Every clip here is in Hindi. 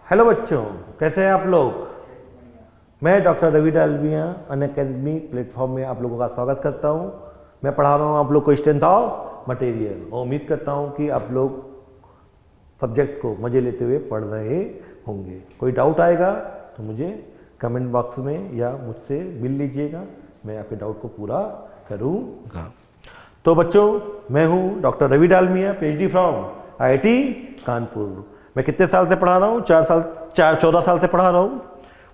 हेलो बच्चों, कैसे हैं आप लोग। मैं doctor Ravi Dalmiya Unacademy platform में आप लोगों का स्वागत करता हूं। मैं पढ़ा रहा हूं आप लोग को स्ट्रेंथ ऑफ मटेरियल और उम्मीद करता हूं कि आप लोग सब्जेक्ट को मजे लेते हुए पढ़ रहे होंगे। कोई डाउट आएगा तो मुझे कमेंट बॉक्स में या मुझसे मिल लीजिएगा, मैं आपके डाउट को पूरा करूँगा। तो बच्चों, मैं हूँ doctor Ravi Dalmiya, PhD from IIT Kanpur. मैं कितने साल से पढ़ा रहा हूँ? 14 साल से पढ़ा रहा हूँ,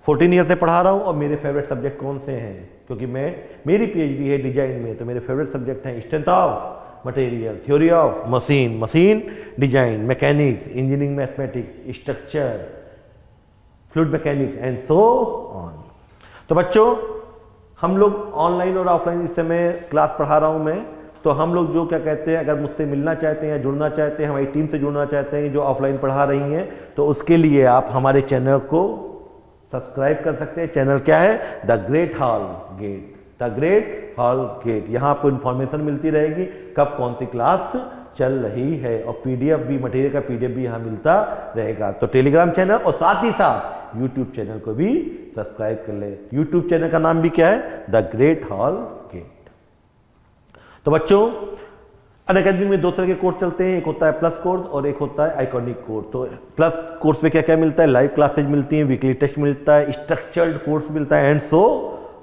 14 ईयर से पढ़ा रहा हूँ। और मेरे फेवरेट सब्जेक्ट कौन से हैं? क्योंकि मेरी PhD है डिजाइन में, तो मेरे फेवरेट सब्जेक्ट हैं strength of material, theory of machine design, mechanics, engineering mathematics, structure, fluid mechanics and so on. तो बच्चों, हम लोग ऑनलाइन और ऑफलाइन इस समय क्लास पढ़ा रहा हूँ मैं। तो हम लोग जो क्या कहते हैं, अगर मुझसे मिलना चाहते हैं या जुड़ना चाहते हैं, हमारी टीम से जुड़ना चाहते हैं जो ऑफलाइन पढ़ा रही हैं, तो उसके लिए आप हमारे चैनल को सब्सक्राइब कर सकते हैं। चैनल क्या है? The great hall gate, the great hall gate. यहाँ आपको इन्फॉर्मेशन मिलती रहेगी कब कौन सी क्लास चल रही है, और PDF भी, मटेरियल का PDF भी यहाँ मिलता रहेगा। तो टेलीग्राम चैनल और साथ ही साथ यूट्यूब चैनल को भी सब्सक्राइब कर ले। यूट्यूब चैनल का नाम भी क्या है? The great hall gate. तो बच्चों, अनअकैडमी में दो तरह के कोर्स चलते हैं, एक होता है प्लस कोर्स और एक होता है आइकॉनिक कोर्स। तो प्लस कोर्स में क्या क्या मिलता है? लाइव क्लासेज मिलती हैं, वीकली टेस्ट मिलता है, स्ट्रक्चर्ड कोर्स मिलता है एंड सो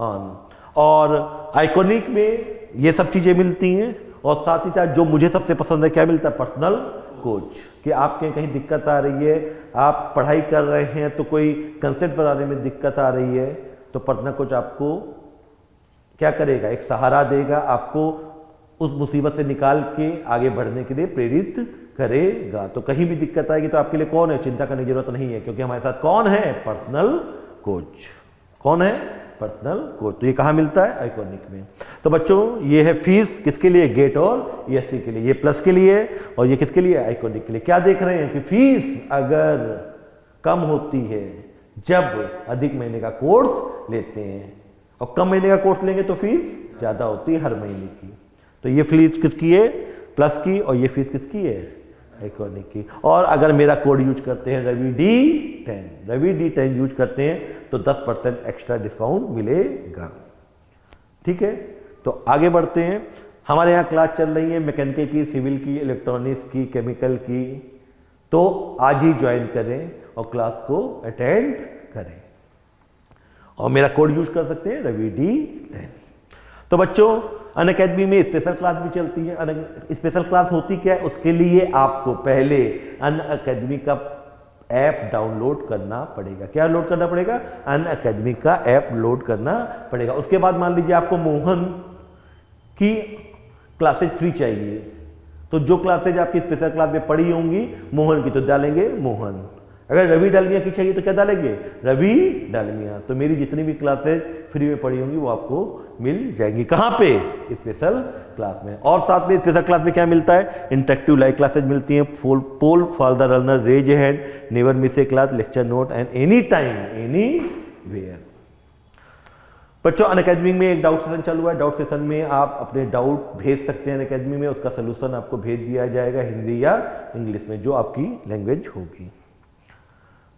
ऑन। और आइकॉनिक में ये सब चीजें मिलती हैं, और साथ ही साथ जो मुझे सबसे पसंद है, क्या मिलता है? Personal coach. कि आपके कहीं दिक्कत आ रही है, आप पढ़ाई कर रहे हैं तो कोई कंसेप्ट बनाने में दिक्कत आ रही है, तो पर्सनल कोच आपको क्या करेगा? एक सहारा देगा, आपको उस मुसीबत से निकाल के आगे बढ़ने के लिए प्रेरित करेगा। तो कहीं भी दिक्कत आएगी तो आपके लिए कौन है? चिंता करने की जरूरत नहीं है, क्योंकि हमारे साथ कौन है? Personal coach. कौन है? Personal coach. तो ये कहाँ मिलता है? आइकॉनिक में। तो बच्चों, ये है फीस किसके लिए? गेट और ESC के लिए। ये प्लस के लिए, और ये किसके लिए? आइकॉनिक के लिए। क्या देख रहे हैं कि फीस अगर कम होती है जब अधिक महीने का कोर्स लेते हैं, और कम महीने का कोर्स लेंगे तो फीस ज्यादा होती है हर महीने की। तो ये फीस किसकी है? प्लस की। और ये फीस किसकी है? आइकॉनिक की। और अगर मेरा कोड यूज करते हैं रवि D10 यूज करते हैं तो 10% एक्स्ट्रा डिस्काउंट मिलेगा। ठीक है, तो आगे बढ़ते हैं। हमारे यहाँ क्लास चल रही है मैकेनिकल की, सिविल की, इलेक्ट्रॉनिक्स की, केमिकल की। तो आज ही ज्वाइन करें और क्लास को अटेंड करें, और मेरा कोड यूज कर सकते हैं रवि D10। तो बच्चों, अनअकैडमी में स्पेशल क्लास भी चलती है। स्पेशल क्लास होती क्या है? उसके लिए आपको पहले अनअकैडमी का ऐप डाउनलोड करना पड़ेगा। क्या लोड करना पड़ेगा? अनअकैडमी का ऐप लोड करना पड़ेगा। उसके बाद मान लीजिए आपको मोहन की क्लासेज फ्री चाहिए, तो जो क्लासेज आपकी स्पेशल क्लास में पढ़ी होंगी मोहन की, तो डालेंगे मोहन। अगर रवि डालमिया की चाहिए तो क्या डालेंगे? रवि डालमिया। तो मेरी जितनी भी क्लासेज फ्री में पढ़ी होंगी वो आपको मिल जाएंगी। कहाँ पे? स्पेशल क्लास में। और साथ में स्पेशल क्लास में क्या मिलता है? इंटरेक्टिव लाइव क्लासेज मिलती हैं, poll for the runner, raise hand, never miss a class, lecture note and any time anywhere. बच्चों, अनअकैडमी में एक डाउट सेशन चालू है। डाउट सेशन में आप अपने डाउट भेज सकते हैं अनअकैडमी में, उसका सोल्यूशन आपको भेज दिया जाएगा हिंदी या इंग्लिश में, जो आपकी लैंग्वेज होगी।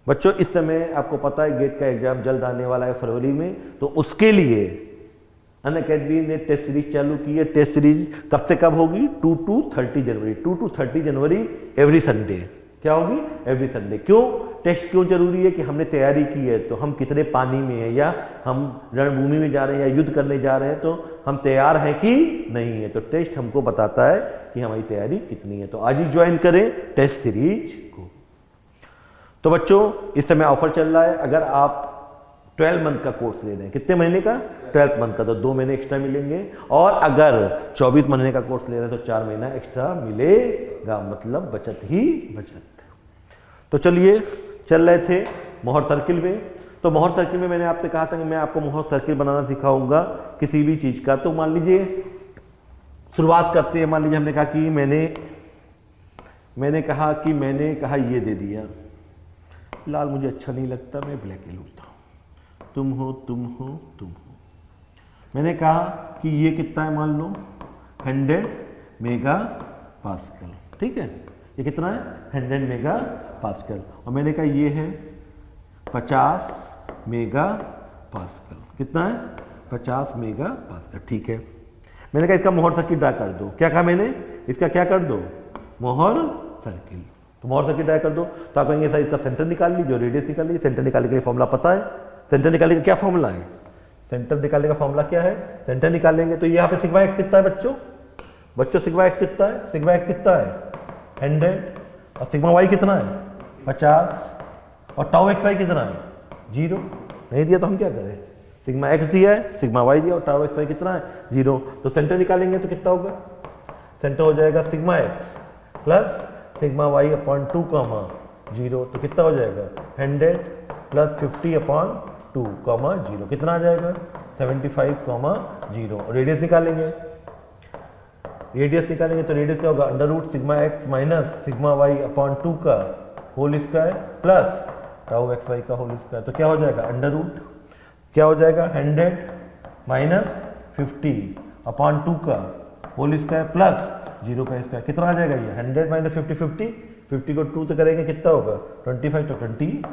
बच्चों, इस समय आपको पता है गेट का एग्जाम जल्द आने वाला है फरवरी में, तो उसके लिए अनअकैडमी ने टेस्ट सीरीज चालू की है। टेस्ट सीरीज कब से कब होगी? 2 to 30 January. 2 to 30 January every Sunday. क्या होगी? Every Sunday. क्यों टेस्ट क्यों जरूरी है? कि हमने तैयारी की है, तो हम कितने पानी में है, या हम रणभूमि में जा रहे हैं या युद्ध करने जा रहे हैं, तो हम तैयार हैं कि नहीं है। तो टेस्ट हमको बताता है कि हमारी तैयारी कितनी है। तो आज ही ज्वाइन करें टेस्ट सीरीज को। तो बच्चों, इस समय ऑफर चल रहा है। अगर आप 12 मंथ का कोर्स ले रहे हैं, कितने महीने का? 12 मंथ का, तो 2 महीने एक्स्ट्रा मिलेंगे। और अगर 24 महीने का कोर्स ले रहे हैं तो 4 महीना एक्स्ट्रा मिलेगा। मतलब बचत ही बचत। तो चलिए, चल रहे थे मोहर सर्किल में। तो मोहर सर्किल में मैंने आपसे कहा था कि मैं आपको मोहर सर्किल बनाना सिखाऊंगा किसी भी चीज का। तो मान लीजिए शुरुआत करते हैं। मान लीजिए हमने कहा कि मैंने कहा ये दे दिया, लाल मुझे अच्छा नहीं लगता, मैं ब्लैक ले लूँगा। तुम हो, तुम हो, तुम हो। मैंने कहा कि ये कितना है? मान लो 100 मेगा पास्कल। ठीक है, ये कितना है? 100 मेगा पास्कल। और मैंने कहा ये है 50 मेगा पास्कल। कितना है? 50 मेगा पास्कल। ठीक है, मैंने कहा इसका मोहर सर्किल ड्रा कर दो। क्या कहा मैंने? इसका क्या कर दो? मोहर सर्किल। तो मोहर सर्किल ड्रा कर दो। तो आप कहेंगे सर इसका सेंटर निकाल लीजिए, रेडियस निकाल लीजिए। सेंटर निकालने के लिए फॉर्मूला पता है? सेंटर निकालने का क्या फॉर्मूला है? सेंटर निकालने का फॉर्मूला क्या है? सेंटर निकालेंगे तो यहाँ पे सिग्मा एक्स कितना है बच्चों? सिग्मा एक्स कितना है? सिग्मा एक्स कितना है? 100। और सिग्मा वाई कितना है? 50। और टाउ एक्स वाई कितना है? 0। नहीं दिया तो हम क्या करें? सिग्मा एक्स दिया है, सिग्मा वाई दिया, और टाउ एक्स वाई कितना है? 0। तो सेंटर निकालेंगे तो कितना होगा? सेंटर हो जाएगा sigma x plus sigma y upon 2 0। तो कितना हो जाएगा? 100 प्लस 50 अपॉन 2 0। कितना आ जाएगा? 75 0। रेडियस निकालेंगे। रेडियस निकालेंगे तो रेडियस क्या होगा? Under root sigma x minus sigma y upon 2 का whole square plus tau x y का होल स्क्वायर। तो क्या हो जाएगा? अंडर रूट क्या हो जाएगा? 100 माइनस 50 अपॉन 2 का होल स्क्वायर प्लस 0 का स्क्वायर। कितना आ जाएगा ये? 100 माइनस 50 50 को 2 से करेंगे कितना होगा? 25। तो 25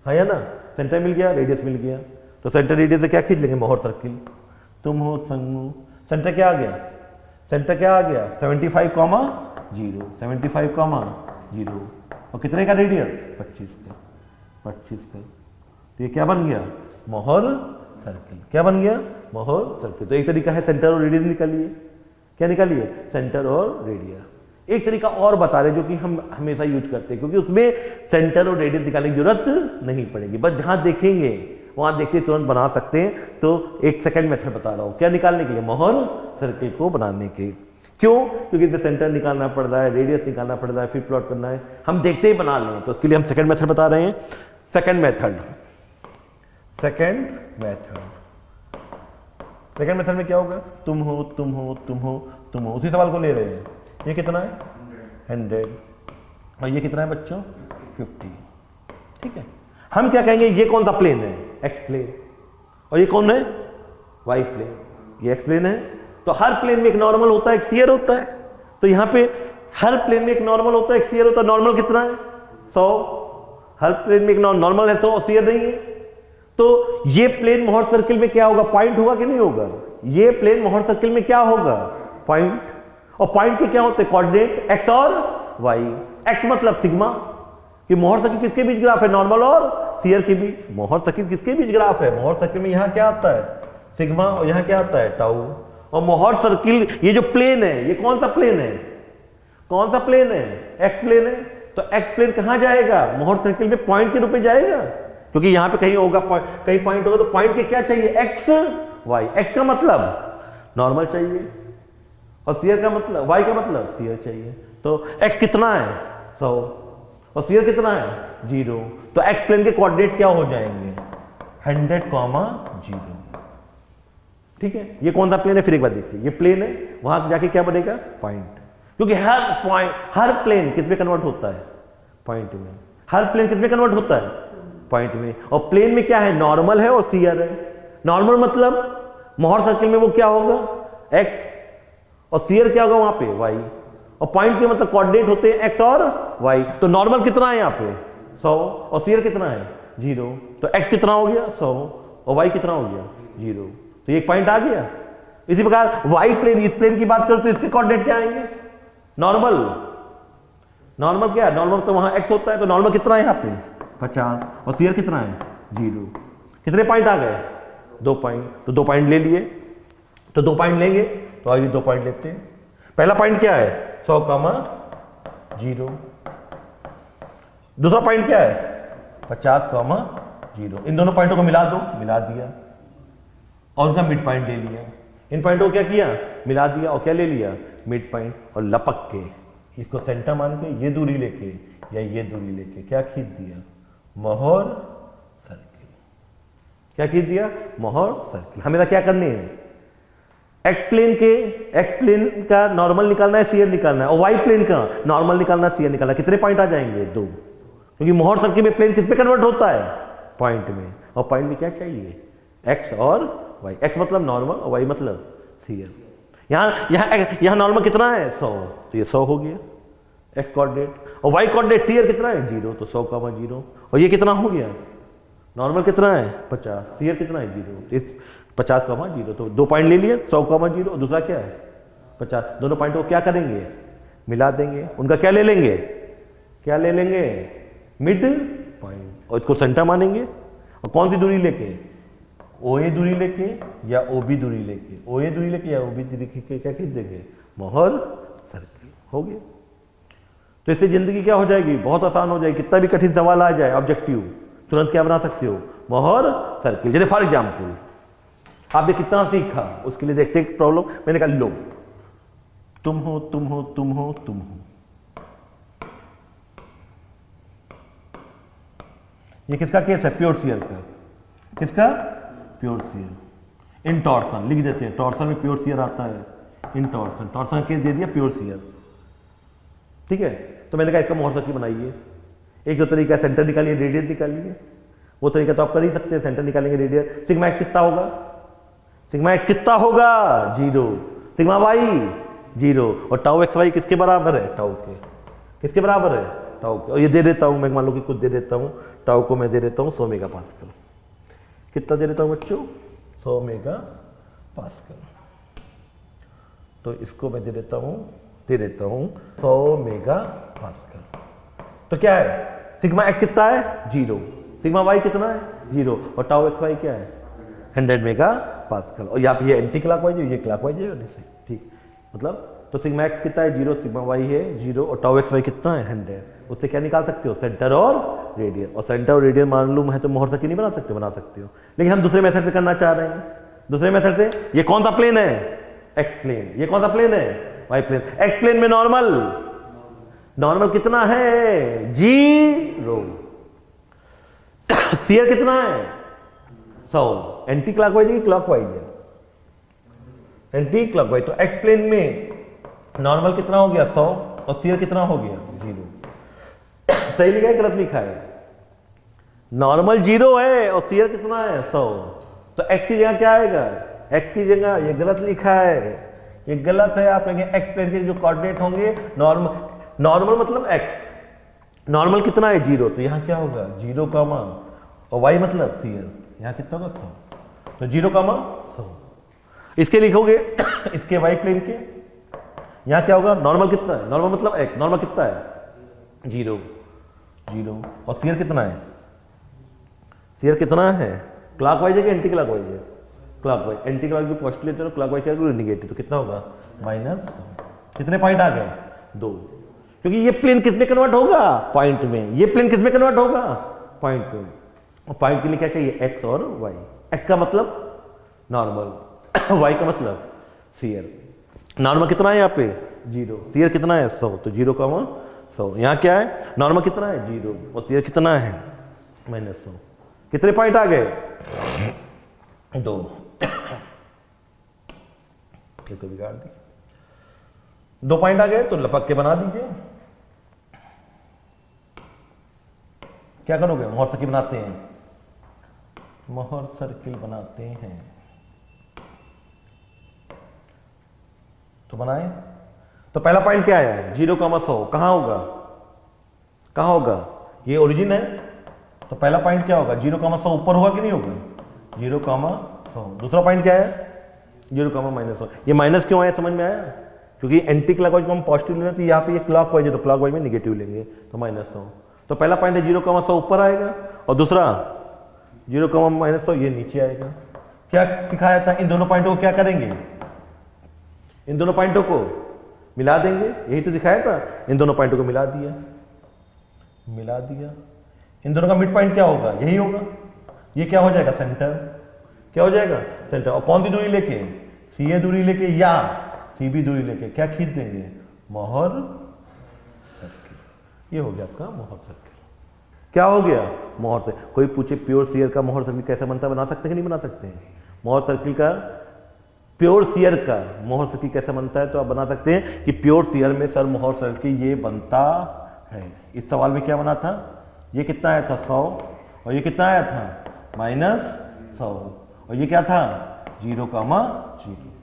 हाँ या ना? सेंटर मिल गया, रेडियस मिल गया। तो सेंटर रेडियस से क्या खींच लेंगे? मोहर सर्किल। तुम हो संग। सेंटर क्या आ गया? सेंटर क्या आ गया? 75 0। 75 0। और कितने का रेडियस? 25 का। 25 का। तो ये क्या बन गया? मोहर सर्किल। क्या बन गया? मोहर सर्किल। तो एक तरीका है सेंटर और रेडियस निकालिए। क्या निकालिए? सेंटर और रेडियस। एक तरीका और बता रहे जो कि हम हमेशा यूज करते हैं, क्योंकि उसमें सेंटर और रेडियस निकालने की जरूरत नहीं पड़ेगी, बस जहां देखेंगे वहां देखते तुरंत बना सकते हैं। तो एक सेकंड मेथड बता रहा हूं। क्या निकालने के लिए? मोहर सर्किल को बनाने के। क्यों? क्योंकि इसमें सेंटर निकालना पड़ रहा है, रेडियस निकालना पड़ रहा है, फिर प्लॉट करना है। हम देखते ही बना लें, तो उसके लिए हम सेकंड मेथड बता रहे हैं। सेकंड मेथड में क्या होगा? तुम हो, तुम हो, तुम हो, तुम हो। उसी सवाल को ले रहे हैं। ये कितना है? 100। और ये कितना है बच्चों? 50। ठीक है, हम क्या कहेंगे? ये कौन सा प्लेन है? X plane. और ये कौन है? Y plane. ये एक्स प्लेन है। तो हर प्लेन में एक नॉर्मल होता है, एक शियर होता है। तो यहां पे हर प्लेन में एक नॉर्मल होता है, एक शियर होता है। नॉर्मल कितना है? 100। हर प्लेन में एक नॉर्मल है 100 और शियर नहीं है। तो ये प्लेन मोहर सर्किल में क्या होगा? पॉइंट होगा कि नहीं होगा? ये प्लेन मोहर सर्किल में क्या होगा? पॉइंट। और पॉइंट के क्या होते हैं? कोऑर्डिनेट एक्स और वाई। एक्स मतलब सिग्मा, कि मोहर सर्किल किसके बीच ग्राफ है? नॉर्मल और शियर के बीच। मोहर सर्किल किसके बीच ग्राफ है? मोहर सर्किल में यहां क्या आता है? सिग्मा, और यहां क्या आता है? टाउ। और मोहर सर्किल ये जो प्लेन है, ये कौन सा प्लेन है? कौन सा प्लेन है? एक्स प्लेन है। तो एक्स प्लेन कहां जाएगा? मोहर सर्किल में पॉइंट के रूप में जाएगा, क्योंकि यहां पे कहीं होगा, कहीं पॉइंट होगा। तो पॉइंट के क्या चाहिए? X Y. एक्स का मतलब नॉर्मल चाहिए, और शियर का मतलब, वाई का मतलब शियर चाहिए। तो एक्स कितना है? 100। और शियर कितना है? 0। तो एक्स प्लेन के कोऑर्डिनेट क्या हो जाएंगे? 100, 0। ठीक है, ये कौन सा प्लेन है? फिर एक बार देखिए, ये प्लेन है, वहां जाके क्या बनेगा? पॉइंट। क्योंकि हर प्लेन किस में कन्वर्ट होता है? पॉइंट में। हर प्लेन किस में कन्वर्ट होता है? पॉइंट में। और प्लेन में क्या है? नॉर्मल है और शियर है। नॉर्मल मतलब मोहर सर्किल में वो क्या होगा? एक्स, और शियर क्या होगा वहां पे? वाई। और पॉइंट के मतलब कोऑर्डिनेट होते हैं एक्स और वाई। तो नॉर्मल कितना है यहाँ पे? 100। और शियर कितना है? 0। तो एक्स कितना हो गया? 100। और वाई कितना हो गया? 0। तो एक पॉइंट आ गया। इसी प्रकार वाई प्लेन, इस प्लेन की बात करो तो इसके कोऑर्डिनेट क्या आएंगे? नॉर्मल। नॉर्मल क्या है? नॉर्मल तो वहां एक्स होता है। तो नॉर्मल कितना है यहाँ पे? 50। और शियर कितना है? 0। कितने पॉइंट आ गए? 2 पॉइंट। तो 2 पॉइंट ले लिए। तो 2 पॉइंट लेंगे, तो आइए 2 पॉइंट लेते हैं। पहला पॉइंट क्या है? 100, 0। दूसरा पॉइंट क्या है? 50, 0। इन दोनों पॉइंटों को मिला दो, मिला दिया, और उनका मिड पॉइंट ले लिया। इन पॉइंटों को क्या किया? मिला दिया, और क्या ले लिया? Mid point. और लपक के इसको सेंटर मान के ये दूरी लेके या ये दूरी लेके क्या खींच दिया? मोहर सर्किल। क्या खींच दिया? मोहर सर्किल। हमें क्या करनी है? एक्स प्लेन का नॉर्मल निकालना है, शियर निकालना है। और वाई प्लेन का नॉर्मल निकालना, शियर निकालना। कितने पॉइंट आ जाएंगे? 2। क्योंकि मोहर सर्किल में प्लेन किस पे कन्वर्ट होता है? पॉइंट में। और पॉइंट में क्या चाहिए? एक्स और वाई। एक्स मतलब नॉर्मल और वाई मतलब शियर। यहां नॉर्मल कितना है? 100। तो ये 100 हो गया एक्स कोऑर्डिनेट। और वाई कोऑर्डिनेट शियर कितना है? 0। तो 100, 0। और ये कितना हो गया? नॉर्मल कितना है 50, सीयर कितना है 0, 50 कमा 0, तो 2 पॉइंट ले लिए, 100 कमा 0 और दूसरा क्या है 50। दोनों पॉइंट को क्या करेंगे, मिला देंगे, उनका क्या ले लेंगे, क्या ले लेंगे, मिड पॉइंट, और इसको सेंटर मानेंगे। और कौन सी दूरी लेके, OA दूरी लेके या OB दूरी लेके, OA दूरी लेके या OB दूरी लेके क्या खींच देंगे, मोहर सर्किल। हो गया। तो इससे जिंदगी क्या हो जाएगी, बहुत आसान हो जाएगी। कितना भी कठिन सवाल आ जाए ऑब्जेक्टिव, तुरंत क्या बना सकते हो, मोहर सर्किल। जैसे फॉर एग्जाम्पल आपने कितना सीखा, उसके लिए देखते हैं प्रॉब्लम। मैंने कहा लो, तुम हो तुम हो तुम हो तुम हो, ये किसका केस है, प्योर शियर का। किसका, प्योर शियर। इन टॉर्सन लिख देते हैं, टॉर्सन में प्योर शियर आता है, इन टॉर्सन, टॉर्सन केस दे दिया प्योर शियर। ठीक है, तो मैंने कहा इसका मोहर सर्किल बनाइए। एक जो तरीका सेंटर निकालिए, रेडियस निकालिए, वो तरीका तो आप कर ही सकते हैं, सेंटर निकालेंगे रेडियस। सिग्मा एक्स कितना होगा, सिग्मा एक्स कितना होगा 0, सिग्मा वाई 0, और टाउ एक्स वाई किसके बराबर है, टाउ के, किसके बराबर है, टाउ के। और ये दे देता हूं मैं, मान लो कि कुछ दे देता हूं, टाउ को मैं दे देता हूं 100 मेगा पास्कल। कितना दे देता हूं बच्चों, 100 मेगा पास्कल। तो इसको मैं दे देता हूं 100 मेगा पास्कल। तो क्या है, सिग्मा एक्स कितना है 0, सिग्मा वाई कितना है 0, और टाउ एक्स वाई क्या है 100 मेगा पास्कल। और यहाँ पे ये एंटी क्लॉकवाइज है, ये क्लॉकवाइज है, ठीक। मतलब तो सिग्मा एक्स कितना है 0, सिग्मा वाई है 0, और टाउ एक्स वाई कितना है 100। उससे क्या निकाल सकते हो, सेंटर और रेडियस। और सेंटर और रेडियस मालूम है तो मोहर सर्किल नहीं बना सकते, बना सकते हो। लेकिन हम दूसरे मेथड से करना चाह रहे हैं। दूसरे मेथड से, ये कौन सा प्लेन है, एक्स प्लेन। ये कौन सा प्लेन है, वाई प्लेन। एक्स प्लेन में नॉर्मल, नॉर्मल कितना है 0, शियर कितना है 100। एंटी क्लॉकवाइज है कि क्लॉकवाइज है, एंटी क्लॉकवाइज। तो एक्स प्लेन में नॉर्मल कितना हो गया 100, और शियर कितना हो गया 0। सही लिखा है गलत लिखा है, नॉर्मल 0 है और शियर कितना है 100। तो एक्स की जगह क्या आएगा, एक्स की जगह, ये गलत लिखा है, ये गलत है। आप कहेंगे एक्स प्लेन के जो कोऑर्डिनेट होंगे, नॉर्मल, नॉर्मल मतलब एक्स, नॉर्मल कितना है 0, तो यहां क्या होगा 0 कामा, और वाई मतलब शियर, यहां कितना होगा 100, तो 0 कामा 100। इसके लिखोगे इसके वाई प्लेन के, यहां क्या होगा, नॉर्मल कितना है, नॉर्मल मतलब एक्स, नॉर्मल कितना है 0, 0, और शियर कितना है, शियर कितना है, क्लॉकवाइज है कि एंटी क्लॉकवाइज है, क्लॉकवाइज। एंटी क्लॉकवाइज भी पॉजिटिव लेते हो, क्लॉकवाइज क्या नेगेटिव, तो कितना होगा -। कितने पॉइंट आ गए 2, क्योंकि ये प्लेन किस में कन्वर्ट होगा, पॉइंट में। ये प्लेन किस में कन्वर्ट होगा, पॉइंट में। और पॉइंट के लिए क्या चाहिए, एक्स और वाई। एक्स का मतलब नॉर्मल, वाई का मतलब शियर। नॉर्मल कितना है यहाँ पे 0, शियर कितना है 100, तो 0 का 100। यहाँ क्या है, नॉर्मल कितना है 0 और शियर कितना है -100। कितने पॉइंट आ गए 2। ये तो बिगाड़ दी, 2 पॉइंट आ गए, तो लपक के बना दीजिए। क्या करोगे, मोहर सर्किल बनाते हैं, मोहर सर्किल बनाते हैं। तो बनाए, तो पहला पॉइंट क्या है 0, 100, कहां होगा, कहां होगा, ये ओरिजिन है। तो पहला पॉइंट क्या होगा 0, 100 ऊपर होगा कि नहीं होगा, 0, 100। दूसरा पॉइंट क्या है 0, -100। ये माइनस क्यों आया, समझ में आया, क्योंकि एंटी क्लॉकवाइज को हम पॉजिटिव लेना, तो यहाँ पे ये क्लॉकवाइज है, तो क्लॉकवाइज में नेगेटिव लेंगे, तो -100। तो पहला पॉइंट है 0, 100 ऊपर आएगा, और दूसरा 0, -100 ये नीचे आएगा। क्या सिखाया था, इन दोनों पॉइंटों को क्या करेंगे, इन दोनों पॉइंटों को मिला देंगे, यही तो दिखाया था। इन दोनों पॉइंटों को मिला दिया, मिला दिया। इन दोनों का मिड पॉइंट क्या होगा, यही होगा। ये क्या हो जाएगा, सेंटर, क्या हो जाएगा सेंटर। और कौन सी दूरी लेके, CA दूरी लेके या CB दूरी लेके क्या खींच देंगे, मोहर सर्किल। ये हो गया आपका मोहर सर्किल। क्या हो गया, मोहर से। कोई पूछे प्योर शियर का मोहर सर्किल कैसे बनता है, बना सकते हैं कि नहीं बना सकते हैं। मोहर सर्किल का, प्योर शियर का मोहर सर्किल कैसे बनता है, तो आप बना सकते हैं कि प्योर शियर में सर मोहर सर्किल ये बनता है। इस सवाल में क्या बना था, ये कितना आया था 100, और ये कितना आया था -100, और ये क्या था 0, 0।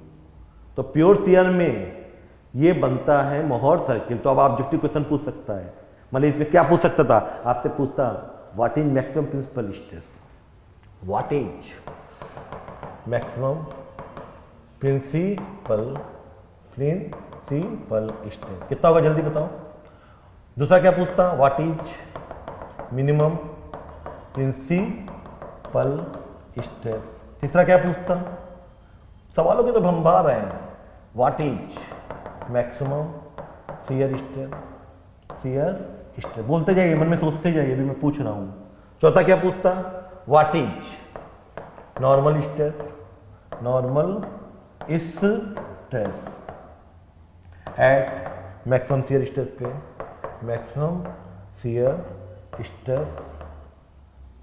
तो प्योर शियर में ये बनता है मोहर सर्किल। तो अब आप ऑब्जेक्टिव क्वेश्चन पूछ सकता है, मतलब इसमें क्या पूछ सकता था, आपसे पूछता what is maximum principal stress. What is maximum principal stress कितना होगा जल्दी बताओ। दूसरा क्या पूछता, what is minimum principal stress. तीसरा क्या पूछता, सवालों के तो भंबार हैं, what is maximum shear stress बोलते जाइए, मन में सोचते जाइए, अभी मैं पूछ रहा हूं। चौथा क्या पूछता, what is normal stress at maximum shear stress पे, मैक्सिमम शियर स्ट्रेस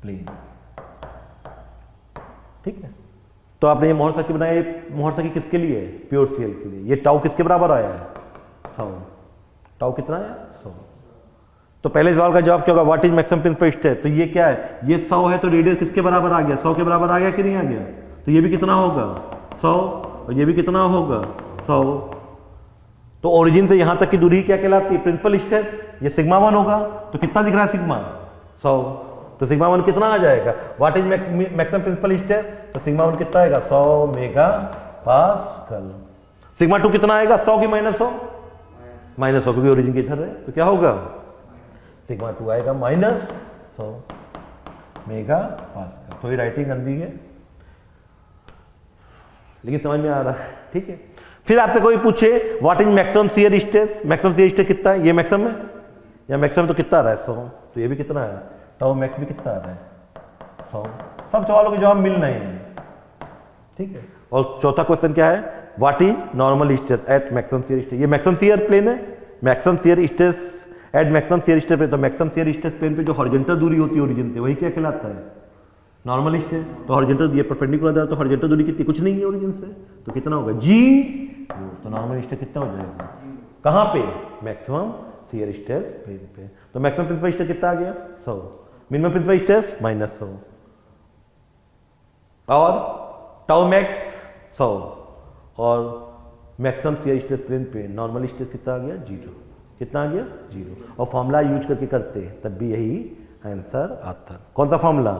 प्लेन। ठीक है, तो आपने ये मोहर सर्किल बनाया, मोहर सर्किल किसके लिए, प्योर सीएल के लिए। ये टाउ किसके बराबर आया है, 100। टाउ कितना आया, 100। तो पहले सवाल का जवाब क्या होगा, what is maximum principal stress. तो ये क्या है, ये 100 है, तो रेडियस किसके बराबर आ गया, 100 के बराबर आ गया कि नहीं आ गया। तो ये भी कितना होगा 100, और ये भी कितना होगा 100। तो ओरिजिन से यहां तक की दूरी क्या कहलाती है, प्रिंसिपल स्ट्रेस। ये सिग्मा 1 होगा, तो कितना दिख रहा है सिग्मा 100। तो सिग्मा 1 कितना आ जाएगा, what is maximum principal stress. तो सिग्मा 1 कितना आएगा 100 मेगा पास्कल। सिग्मा 2 कितना आएगा 100 की -100 -100, क्योंकि ओरिजिन के इधर है, तो क्या होगा सिग्मा 2 आएगा -100 मेगा पास्कल। थोड़ी राइटिंग गंदी है लेकिन समझ में आ रहा है। ठीक है, फिर आपसे कोई पूछे what is maximum shear stress. Maximum shear stress कितना है, ये मैक्सिमम है या मैक्सिमम, तो कितना आ रहा है 100। तो ये भी कितना है, टाउ मैक्स भी कितना आ रहा है 100। सब सवालों के जवाब मिल रहे हैं। ठीक है, और चौथा क्वेश्चन क्या है, what is normal stress at maximum shear stress. ये मैक्सिमम शियर प्लेन है, maximum shear stress at maximum shear stress plane. तो मैक्सिमम शियर स्ट्रेस प्लेन पे जो हॉरिजॉन्टल दूरी होती है ओरिजिन से, वही क्या कहलाता है, नॉर्मल स्ट्रेस। तो हॉरिजॉन्टल, ये परपेंडिकुलर जा रहा है, तो हॉरिजॉन्टल दूरी कितनी, कुछ नहीं है ओरिजिन से, तो कितना होगा जी। तो नॉर्मल स्ट्रेस कितना हो जाएगा, कहां पे, मैक्सिमम शियर स्ट्रेस प्लेन पे। तो मैक्सिमम प्रिंसिपल स्ट्रेस कितना आ गया 100, मिनिमम प्रिंसिपल स्ट्रेस -100, और टाउ मैक्स 100, और मैक्सिमम शियर स्ट्रेस प्लेन पे नॉर्मल स्ट्रेस कितना आ गया 0। कितना आ गया 0। और फॉर्मूला यूज करके करते तब भी यही आंसर आता। कौन सा फॉर्मूला,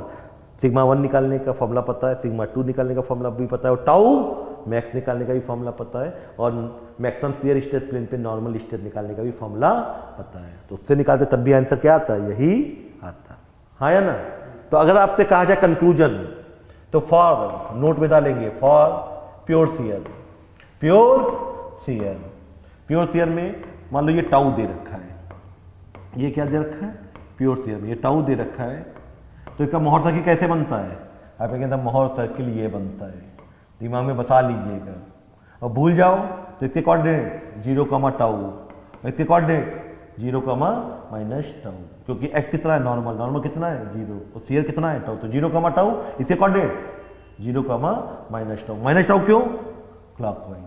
सिग्मा 1 निकालने का फॉर्मूला पता है, सिग्मा 2 निकालने का फॉर्मूला भी पता है, और टाउ मैक्स निकालने का भी फॉर्मूला पता है, और मैक्सिमम शियर स्ट्रेस प्लेन पे नॉर्मल स्ट्रेस निकालने का भी फॉर्मूला पता है। तो उससे निकालते तब भी आंसर क्या आता है, यही आता। हाँ या ना। तो अगर आपसे कहा जाए कंक्लूजन, तो फॉर नोट में डालेंगे, for pure shear, pure shear में मान लो ये टाउ दे रखा है, ये क्या दे रखा है, प्योर शियर में ये टाउ दे रखा है। तो इसका मोहर सर्किल कैसे बनता है, आप कहते हैं मोहर सर्किल ये बनता है, दिमाग में बता लीजिएगा। और भूल जाओ तो इसके कोऑर्डिनेट 0, टाउ, इसके कोऑर्डिनेट 0, -टाउ, क्योंकि x कितना है, नॉर्मल कितना है 0, और शियर कितना है टाउ, तो 0, टाउ, इसके कोऑर्डिनेट 0, -टाउ क्यों, क्लॉकवाइज।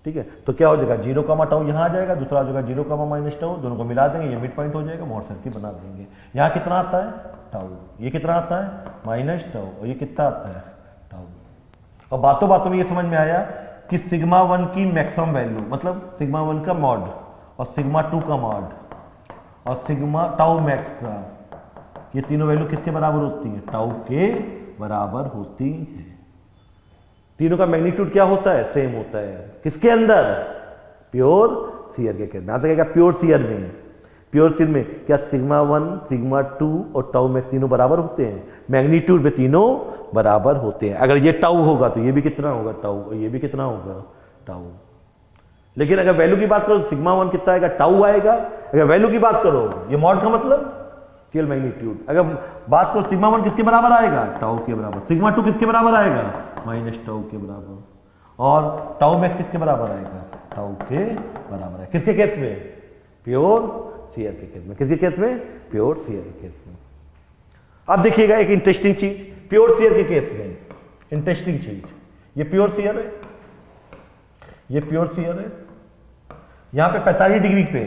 ठीक है, तो क्या हो जाएगा 0, टाउ यहाँ आ जाएगा, दूसरा हो जाएगा 0, -टाउ, दोनों को मिला देंगे, ये मिड पॉइंट हो जाएगा, मोहर सर्किल बना देंगे। यहाँ कितना आता है टाउ, ये कितना आता है -टाउ, और ये कितना आता है टाउ। और बातों बातों में ये समझ में आया कि सिग्मा 1 की मैक्सिमम वैल्यू, मतलब सिग्मा 1 का मॉड, और सिग्मा 2 का मॉड, और सिग्मा टाउ मैक्स का, ये तीनों वैल्यू किसके बराबर होती हैं, टाउ के बराबर होती है। तीनों का मैग्नीट्यूड क्या होता है, सेम होता है, किसके अंदर, प्योर शियर के अंदर। आता क्या प्योर शियर में, प्योर शियर में क्या सिग्मा 1, सिग्मा 2 और टाउ मैक्स तीनों बराबर होते हैं, मैग्नीट्यूड में तीनों बराबर होते हैं। अगर ये टाउ होगा तो ये भी कितना होगा टाउ, और ये भी कितना होगा टाउ। लेकिन अगर वैल्यू की बात करो तो सिग्मा 1 कितना आएगा, टाउ आएगा। अगर वैल्यू की बात करो, ये मॉड का मतलब स्केल मैग्नीट्यूड, अगर बात करो सिग्मा 1 किसके बराबर आएगा, टाउ के बराबर। सिग्मा 2 किसके बराबर आएगा, -टाउ के बराबर। और टाउ मैक्स किसके बराबर आएगा, टाउ के बराबर है। किसके केस में, प्योर शियर के केस में। किसके केस में, प्योर शियर के केस में। अब देखिएगा एक इंटरेस्टिंग चीज, प्योर शियर के केस में इंटरेस्टिंग चीज, ये प्योर शियर है, ये प्योर शियर है, यहां पे 45 डिग्री पे,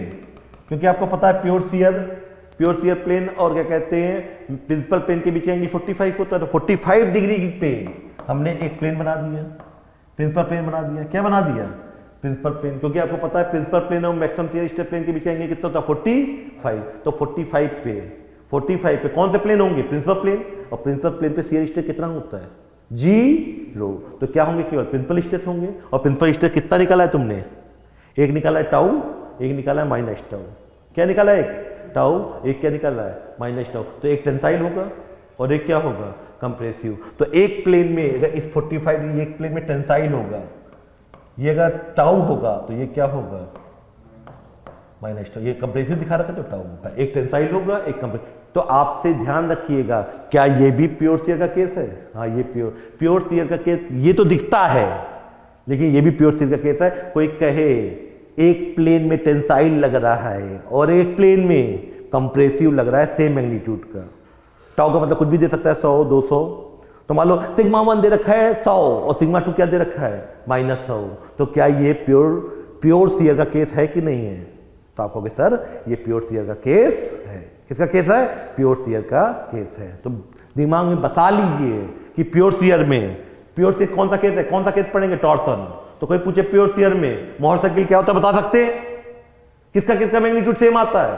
क्योंकि आपको पता है प्योर शियर प्लेन और क्या कहते हैं प्रिंसिपल प्लेन के बीच एंगल 45 होता है। तो 45 डिग्री पे हमने एक प्लेन बना दिया, प्रिंसिपल प्लेन बना दिया। क्या बना दिया, प्रिंसिपल प्लेन, क्योंकि आपको पता है प्रिंसिपल प्लेन और मैक्सिमम शियर स्ट्रेस प्लेन के बीच एंगल कितना होता है 45। तो 45 पे 45 पे कौन से प्लेन होंगे? प्रिंसिपल प्लेन, और प्रिंसिपल प्लेन पे शियर स्ट्रेस कितना होता है? 0। तो क्या होंगे? केवल प्रिंसिपल स्ट्रेस होंगे। और प्रिंसिपल स्ट्रेस कितना निकाला है तुमने? एक निकाला है टाउ, एक निकाला है माइनस टाउ। क्या निकाला है? एक टाउ, एक क्या निकाला है? Minus tau. तो एक टेंसाइल होगा और एक क्या होगा? कंप्रेसिव। तो एक प्लेन में अगर इस 45 एक प्लेन में टेंसाइल होगा, ये अगर टाउ होगा तो ये क्या होगा? Minus tau. ये कंप्रेसिव दिखा रखा है तो टाउ होगा। एक टेंसाइल होगा, एक कंप्रेसिव। तो आपसे ध्यान रखिएगा, क्या ये भी प्योर शियर का केस है? हाँ, ये प्योर शियर का केस ये तो दिखता है, लेकिन ये भी प्योर शियर का केस है। कोई कहे एक प्लेन में टेंसाइल लग रहा है और एक प्लेन में कंप्रेसिव लग रहा है सेम मैग्नीट्यूड का, टाउ का मतलब कुछ भी दे सकता है, 100, 200। तो मान लो सिग्मा 1 दे रखा है 100 और सिग्मा 2 क्या दे रखा है? -100। तो क्या ये प्योर शियर का केस है कि नहीं है? तो आप कहोगे सर ये प्योर शियर का केस है। किसका केस है? प्योर शियर का केस है। तो दिमाग में बता लीजिए कि प्योर शियर में, प्योर शियर कौन सा केस है? कौन सा केस पढ़ेंगे? टॉर्सन। तो कोई पूछे प्योर शियर में मोहर सर्किल क्या होता है, बता सकते हैं? किसका किसका मैग्नीट्यूड सेम आता है?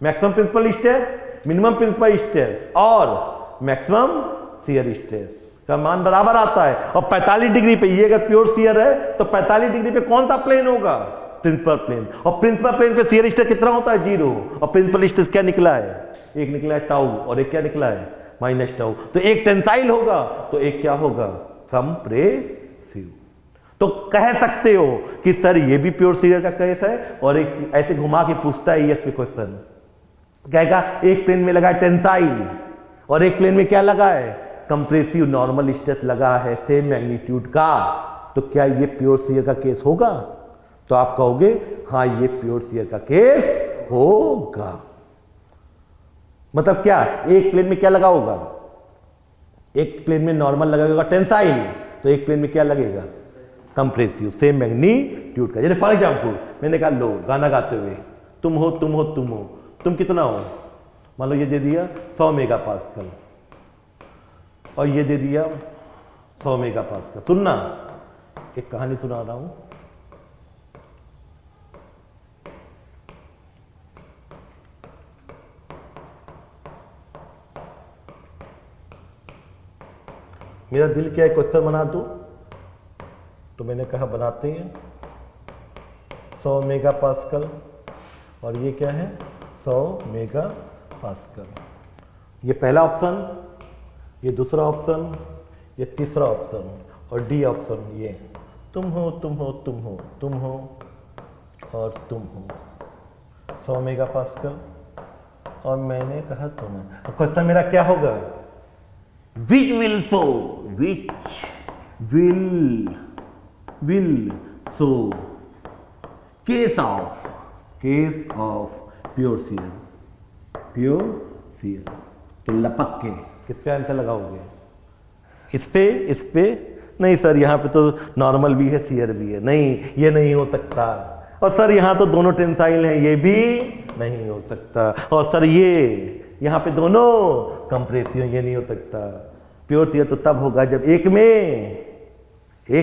Maximum principal stress, minimum principal stress और मैक्सिमम शियर स्ट्रेस का मान बराबर आता है। और 45 डिग्री पे, ये अगर प्योर शियर है तो 45 डिग्री पे कौन सा प्लेन होगा? Principal plane. और प्रिंसिपल प्लेन पे शियर स्ट्रेस कितना होता है? 0। और प्रिंसिपल स्ट्रेस क्या निकला है? एक निकला है टाउ और एक क्या निकला है? Minus tau. तो एक टेंसाइल होगा तो एक क्या होगा? कंप्रेसिव। तो कह सकते हो कि सर ये भी प्योर शियर का केस है। और एक ऐसे घुमा के पूछता है यस क्वेश्चन, कहेगा एक प्लेन में लगा है टेंसाइल और एक प्लेन में क्या लगा है? कंप्रेसिव नॉर्मल स्ट्रेस लगा है सेम मैग्नीट्यूड का। तो क्या ये प्योर शियर का केस होगा? तो आप कहोगे हाँ ये प्योर शियर का केस होगा। मतलब क्या? एक प्लेन में क्या लगा होगा? एक प्लेन में नॉर्मल लगा होगा टेंसाइल, तो एक प्लेन में क्या लगेगा? कंप्रेसिव सेम मैग्नीट्यूड का। जैसे फॉर एग्जाम्पल मैंने कहा लो गाना गाते हुए, तुम हो तुम हो तुम हो, तुम कितना हो? मान लो ये दे दिया 100 मेगापास्कल और ये दे दिया 100 मेगापास्कल। सुनना, एक कहानी सुना रहा हूं। मेरा दिल क्या है क्वेश्चन बना दूं, तो मैंने कहा बनाते हैं। 100 मेगापास्कल और ये क्या है? 100 मेगापास्कल। ये पहला ऑप्शन, ये दूसरा ऑप्शन, ये तीसरा ऑप्शन और डी ऑप्शन। ये तुम हो तुम हो तुम हो तुम हो और तुम हो 100 मेगापास्कल और मैंने कहा तुम। क्वेश्चन मेरा क्या होगा? Which will show, which will show case of pure shear। तो लपक के किस पे आंसर लगाओगे? इस पे नहीं सर, यहाँ पे तो नॉर्मल भी है शियर भी है। नहीं, ये नहीं हो सकता। और सर यहाँ तो दोनों टेंसाइल हैं, ये भी नहीं हो सकता। और सर ये यहाँ पे दोनों कंप्रेसिव, ये नहीं हो सकता। प्योर शियर तो तब होगा जब एक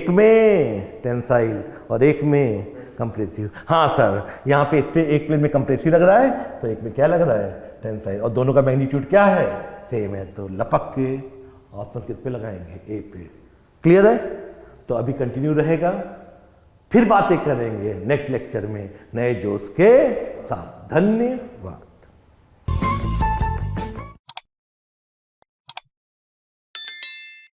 में टेंसाइल और एक में कंप्रेसिव। हाँ सर, यहाँ पे इस पे एक प्लेन में कंप्रेसिव लग रहा है तो एक में क्या लग रहा है? टेंसाइल। और दोनों का मैग्नीट्यूड क्या है? सेम है। तो लपक के ऑप्शन किस पे लगाएंगे? ए पे। क्लियर है? तो अभी कंटिन्यू रहेगा, फिर बातें करेंगे नेक्स्ट लेक्चर में नए जोश के साथ। धन्यवाद।